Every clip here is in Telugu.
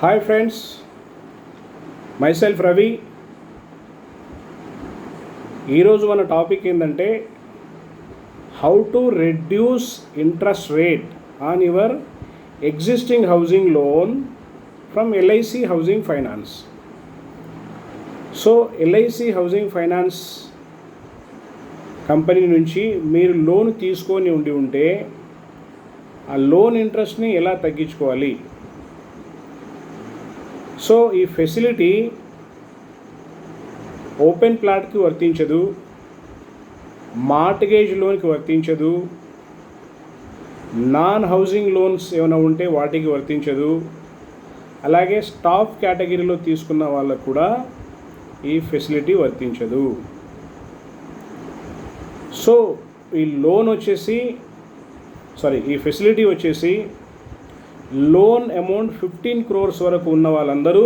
Hi friends, myself Ravi. ఈరోజు మన టాపిక్ ఏంటంటే how to reduce interest rate on your existing housing loan from LIC housing finance. So LIC housing finance company నుంచి మీరు లోన్ తీసుకొని ఉంటే ఆ లోన్ ఇంట్రెస్ట్ని ఎలా తగ్గించుకోవాలి. సో ఈ ఫెసిలిటీ ఓపెన్ ప్లాట్కి వర్తించదు, మార్ట్గేజ్ లోన్కి వర్తించదు, నాన్ హౌసింగ్ లోన్స్ ఏమైనా ఉంటే వాటికి వర్తించదు, అలాగే స్టాఫ్ కేటగిరీలో తీసుకున్న వాళ్ళకు కూడా ఈ ఫెసిలిటీ వర్తించదు. సో ఈ ఫెసిలిటీ వచ్చేసి లోన్ అమౌంట్ 15 crores వరకు ఉన్న వాళ్ళందరూ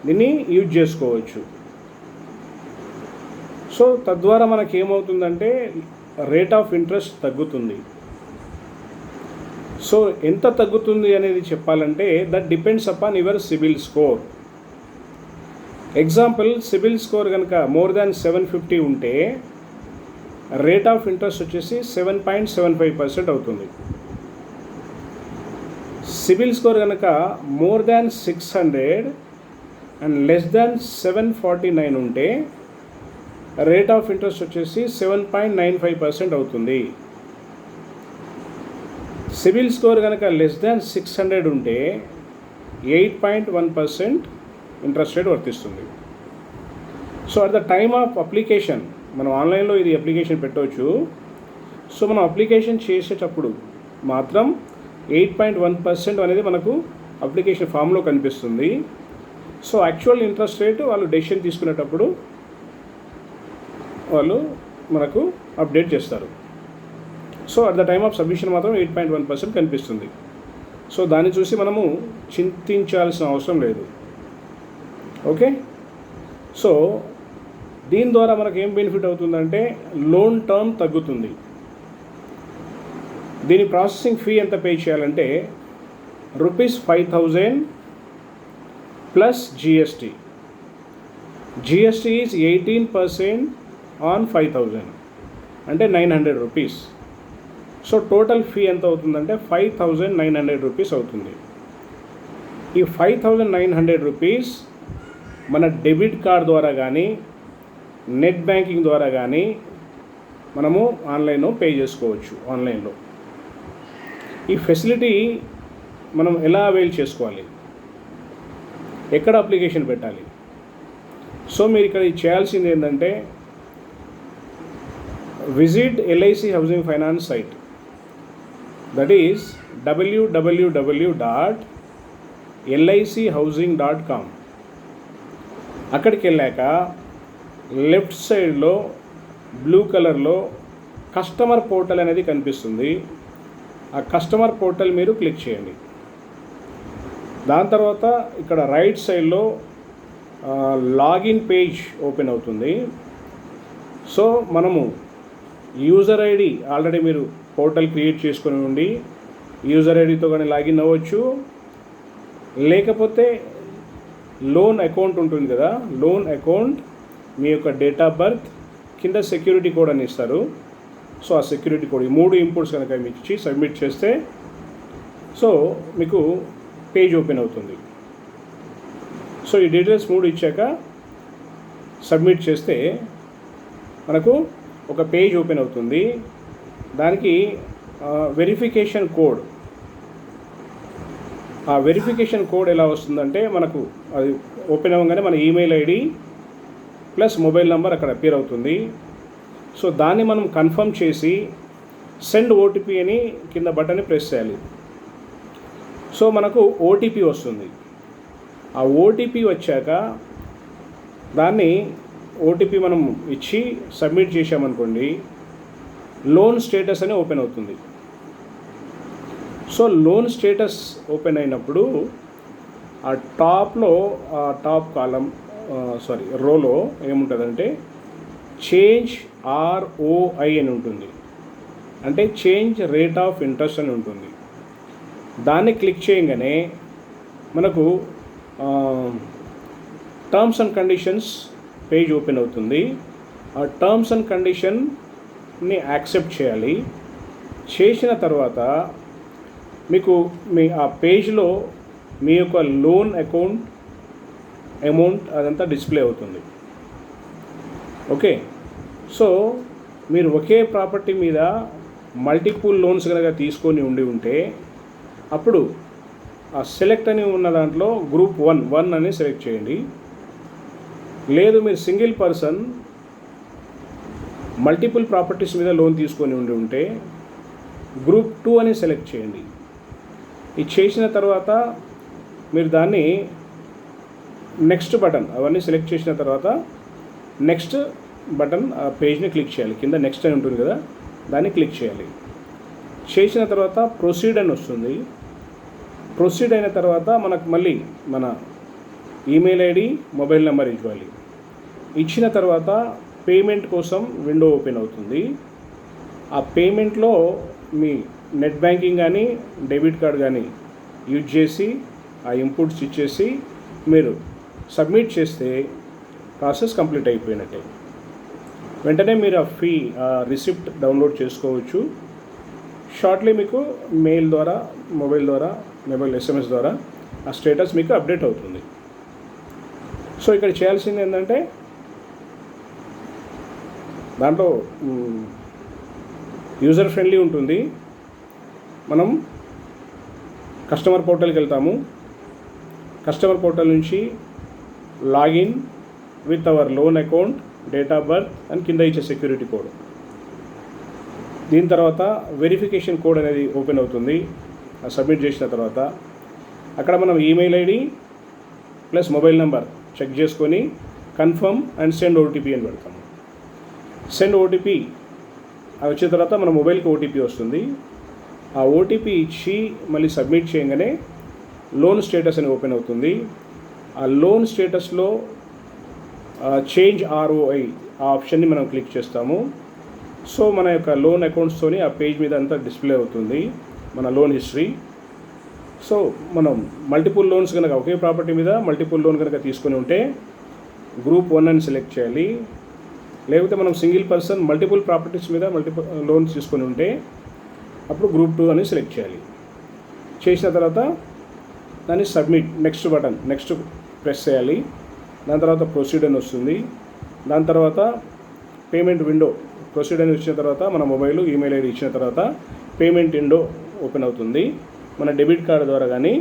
దీన్ని యూజ్ చేసుకోవచ్చు. సో తద్వారా మనకి ఏమవుతుందంటే రేట్ ఆఫ్ ఇంట్రెస్ట్ తగ్గుతుంది. సో ఎంత తగ్గుతుంది అనేది చెప్పాలంటే that depends upon your CIBIL score. Example, CIBIL score కనుక మోర్ దాన్ 750 ఉంటే రేట్ ఆఫ్ ఇంట్రెస్ట్ వచ్చేసి 7.75% అవుతుంది. సిబిల్ స్కోర్ కనుక more than 600 and less than 749 ఉంటే రేట్ ఆఫ్ ఇంట్రెస్ట్ వచ్చేసి 7.95% అవుతుంది. సిబిల్ స్కోర్ కనుక లెస్ దాన్ 600 ఉంటే 8.1% ఇంట్రెస్ట్ రేట్ వర్తిస్తుంది. So at the time of application మనం ఆన్లైన్లో ఇది అప్లికేషన్ పెట్టవచ్చు. సో మనం అప్లికేషన్ చేసేటప్పుడు మాత్రం 8.1% అనేది మనకు అప్లికేషన్ ఫామ్లో కనిపిస్తుంది. సో యాక్చువల్ ఇంట్రెస్ట్ రేట్ వాళ్ళు డెసిషన్ తీసుకునేటప్పుడు వాళ్ళు మనకు అప్డేట్ చేస్తారు. So at the time of submission మాత్రం 8.1% కనిపిస్తుంది. సో దాన్ని చూసి మనము చింతించాల్సిన అవసరం లేదు. ఓకే, సో దీని ద్వారా మనకు ఏం బెనిఫిట్ అవుతుందంటే లోన్ టర్మ్ తగ్గుతుంది. దీని ప్రాసెసింగ్ ఫీ ఎంత పే చేయాలంటే ₹5,000 plus GST. GST is 18% on 5,000 అంటే ₹900. సో టోటల్ ఫీ ఎంత అవుతుందంటే ₹5,900 అవుతుంది. ఈ ₹5,900 మన డెబిట్ కార్డ్ ద్వారా కానీ నెట్ బ్యాంకింగ్ ద్వారా కానీ మనము ఆన్లైన్లో పే చేసుకోవచ్చు. ఆన్లైన్లో ఈ ఫెసిలిటీ మనం ఎలా అవైల్ చేసుకోవాలి, ఎక్కడ అప్లికేషన్ పెట్టాలి? సో మీరు ఇక్కడ చేయాల్సింది ఏంటంటే visit LIC housing finance site, that is www.lichousing.com. అక్కడికి వెళ్ళాక లెఫ్ట్ సైడ్లో బ్లూ కలర్లో కస్టమర్ పోర్టల్ అనేది కనిపిస్తుంది. ఆ కస్టమర్ పోర్టల్ మీరు క్లిక్ చేయండి. దాని తర్వాత ఇక్కడ రైట్ సైడ్లో లాగిన్ పేజ్ ఓపెన్ అవుతుంది. సో మనము యూజర్ ఐడి ఆల్రెడీ మీరు పోర్టల్ క్రియేట్ చేసుకొని ఉండి యూజర్ ఐడితో కానీ లాగిన్ అవ్వచ్చు, లేకపోతే లోన్ అకౌంట్ ఉంటుంది కదా, లోన్ అకౌంట్ మీ యొక్క డేట్ ఆఫ్ బర్త్ కింద సెక్యూరిటీ కోడ్ అని ఇస్తారు. సో ఆ సెక్యూరిటీ కోడ్ ఈ 3 ఇన్పుట్స్ కనుక మీకు ఇచ్చి సబ్మిట్ చేస్తే సో మీకు పేజ్ ఓపెన్ అవుతుంది. సో ఈ డీటెయిల్స్ 3 ఇచ్చాక సబ్మిట్ చేస్తే మనకు ఒక పేజ్ ఓపెన్ అవుతుంది. దానికి వెరిఫికేషన్ కోడ్, ఆ వెరిఫికేషన్ కోడ్ ఎలా వస్తుందంటే మనకు అది ఓపెన్ అవ్వగానే మన email ID plus mobile number అక్కడ అపియర్ అవుతుంది. సో దాన్ని మనం కన్ఫర్మ్ చేసి సెండ్ ఓటీపీ అని కింద బటన్ని ప్రెస్ చేయాలి. సో మనకు ఓటీపీ వస్తుంది. ఆ ఓటీపీ వచ్చాక దాన్ని ఓటీపీ మనం ఇచ్చి సబ్మిట్ చేసామనుకోండి, లోన్ స్టేటస్ అని ఓపెన్ అవుతుంది. సో లోన్ స్టేటస్ ఓపెన్ అయినప్పుడు ఆ టాప్ కాలం రోలో ఏముంటుందంటే చేంజ్ ROI అని ఉంటుంది, అంటే చేంజ్ రేట్ ఆఫ్ ఇంట్రెస్ట్ అని ఉంటుంది. దాన్ని క్లిక్ చేయగానే మనకు terms and conditions page open అవుతుంది. ఆ టర్మ్స్ అండ్ కండిషన్ని యాక్సెప్ట్ చేయాలి. చేసిన తర్వాత మీకు ఆ పేజ్లో మీ యొక్క లోన్ అమౌంట్ అదంతా డిస్ప్లే అవుతుంది. ఓకే, సో మీరు ఒకే ప్రాపర్టీ మీద మల్టిపుల్ లోన్స్ కనుక తీసుకొని ఉంటే అప్పుడు ఆ సెలెక్ట్ అని ఉన్న దాంట్లో గ్రూప్ 1 అని సెలెక్ట్ చేయండి. లేదు మీరు సింగిల్ పర్సన్ మల్టిపుల్ ప్రాపర్టీస్ మీద లోన్ తీసుకొని ఉంటే గ్రూప్ 2 అని సెలెక్ట్ చేయండి. ఇది చేసిన తర్వాత మీరు దాన్ని నెక్స్ట్ బటన్ అవన్నీ సెలెక్ట్ చేసిన తర్వాత నెక్స్ట్ బటన్ ఆ పేజ్ని క్లిక్ చేయాలి. కింద నెక్స్ట్ అని ఉంటుంది కదా, దాన్ని క్లిక్ చేయాలి. చేసిన తర్వాత ప్రొసీడ్ అని వస్తుంది. ప్రొసీడ్ అయిన తర్వాత మనకు మళ్ళీ మన ఈమెయిల్ ఐడి, మొబైల్ నెంబర్ ఇవ్వాలి. ఇచ్చిన తర్వాత పేమెంట్ కోసం విండో ఓపెన్ అవుతుంది. ఆ పేమెంట్లో మీ నెట్ బ్యాంకింగ్ కానీ డెబిట్ కార్డ్ కానీ యూజ్ చేసి ఆ ఇన్పుట్స్ ఇచ్చేసి మీరు సబ్మిట్ చేస్తే ప్రాసెస్ కంప్లీట్ అయిపోయినట్టే. వెంటనే మీరు ఆ రిసిప్ట్ డౌన్లోడ్ చేసుకోవచ్చు. షార్ట్లీ మీకు మెయిల్ ద్వారా, మొబైల్ SMS ద్వారా ఆ స్టేటస్ మీకు అప్డేట్ అవుతుంది. సో ఇక్కడ చేయాల్సింది ఏంటంటే దాంట్లో యూజర్ ఫ్రెండ్లీ ఉంటుంది. మనం కస్టమర్ పోర్టల్కి వెళ్తాము. కస్టమర్ పోర్టల్ నుంచి login with our loan account, date of birth and కింద ఇచ్చే సెక్యూరిటీ కోడ్. దీని తర్వాత వెరిఫికేషన్ కోడ్ అనేది ఓపెన్ అవుతుంది. సబ్మిట్ చేసిన తర్వాత అక్కడ మనం email ID plus mobile number check చేసుకొని కన్ఫర్మ్ అండ్ సెండ్ OTP అని పెడతాము. సెండ్ OTP వచ్చిన తర్వాత మన మొబైల్కి OTP వస్తుంది. ఆ OTP ఇచ్చి మళ్ళీ సబ్మిట్ చేయగానే లోన్ స్టేటస్ అని ఓపెన్ అవుతుంది. ఆ లోన్ స్టేటస్లో చేంజ్ ROI ఆ ఆప్షన్ని మనం క్లిక్ చేస్తాము. సో మన యొక్క లోన్ అకౌంట్స్తోని ఆ పేజ్ మీద అంతా డిస్ప్లే అవుతుంది మన లోన్ హిస్టరీ. సో మనం మల్టిపుల్ లోన్స్ కనుక ఒకే ప్రాపర్టీ మీద మల్టిపుల్ లోన్ కనుక తీసుకొని ఉంటే గ్రూప్ 1 అని సెలెక్ట్ చేయాలి. లేకపోతే మనం సింగిల్ పర్సన్ మల్టిపుల్ ప్రాపర్టీస్ మీద మల్టిపుల్ లోన్స్ తీసుకొని ఉంటే అప్పుడు గ్రూప్ 2 అని సెలెక్ట్ చేయాలి. చేసిన తర్వాత దాన్ని submit next button next press చేయాలి. దాని తర్వాత ప్రొసీడ్ అని వస్తుంది. దాని తర్వాత పేమెంట్ విండో ప్రొసీడ్ అని వచ్చిన తర్వాత మన మొబైల్, ఈమెయిల్ ఐడి ఇచ్చిన తర్వాత పేమెంట్ విండో ఓపెన్ అవుతుంది. మన డెబిట్ కార్డు ద్వారా కానీ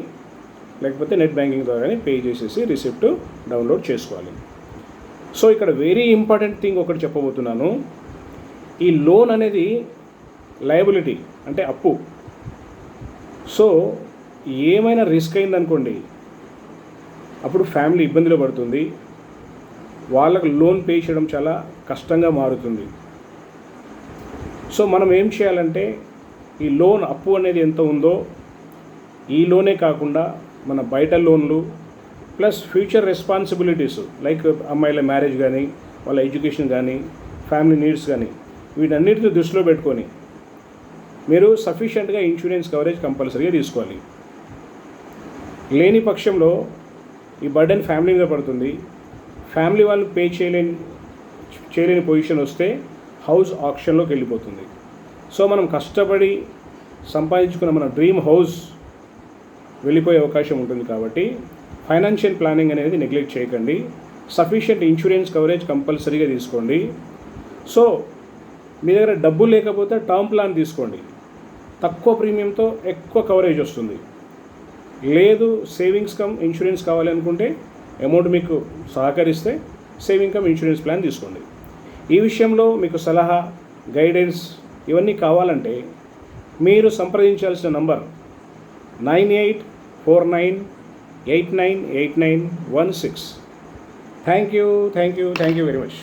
లేకపోతే నెట్ బ్యాంకింగ్ ద్వారా కానీ పే చేసేసి రిసిప్ట్ డౌన్లోడ్ చేసుకోవాలి. సో ఇక్కడ వెరీ ఇంపార్టెంట్ థింగ్ ఒకటి చెప్పబోతున్నాను. ఈ లోన్ అనేది లయబిలిటీ అంటే అప్పు. సో ఏమైనా రిస్క్ అయిందనుకోండి అప్పుడు ఫ్యామిలీ ఇబ్బందిలో పడుతుంది. వాళ్ళకు లోన్ పే చేయడం చాలా కష్టంగా మారుతుంది. సో మనం ఏం చేయాలంటే ఈ లోన్ అప్పు అనేది ఎంత ఉందో ఈ లోనే కాకుండా మన బయట లోన్లు ప్లస్ ఫ్యూచర్ రెస్పాన్సిబిలిటీస్ లైక్ అమ్మాయిల మ్యారేజ్ కానీ వాళ్ళ ఎడ్యుకేషన్ కానీ ఫ్యామిలీ నీడ్స్ కానీ వీటన్నిటిని దృష్టిలో పెట్టుకొని మీరు సఫిషియెంట్గా ఇన్సూరెన్స్ కవరేజ్ కంపల్సరీగా తీసుకోవాలి. లేని పక్షంలో ఈ బర్డెన్ ఫ్యామిలీ మీద పడుతుంది. ఫ్యామిలీ వాళ్ళు పే చేయలేని పొజిషన్ వస్తే హౌస్ ఆక్షన్లోకి వెళ్ళిపోతుంది. సో మనం కష్టపడి సంపాదించుకున్న మన డ్రీమ్ హౌస్ వెళ్ళిపోయే అవకాశం ఉంటుంది. కాబట్టి ఫైనాన్షియల్ ప్లానింగ్ అనేది నెగ్లెక్ట్ చేయకండి. సఫిషియెంట్ ఇన్సూరెన్స్ కవరేజ్ కంపల్సరీగా తీసుకోండి. సో మీ దగ్గర డబ్బు లేకపోతే టర్మ్ ప్లాన్ తీసుకోండి. తక్కువ ప్రీమియంతో ఎక్కువ కవరేజ్ వస్తుంది. లేదు సేవింగ్స్ కమ్ ఇన్సూరెన్స్ కావాలి అనుకుంటే అమౌంట్ మీకు సహకరిస్తే సేవింగ్ కమ్ ఇన్సూరెన్స్ ప్లాన్ తీసుకోండి. ఈ విషయంలో మీకు సలహా, గైడెన్స్ ఇవన్నీ కావాలంటే మీరు సంప్రదించాల్సిన number 9849898916. Thank you very much.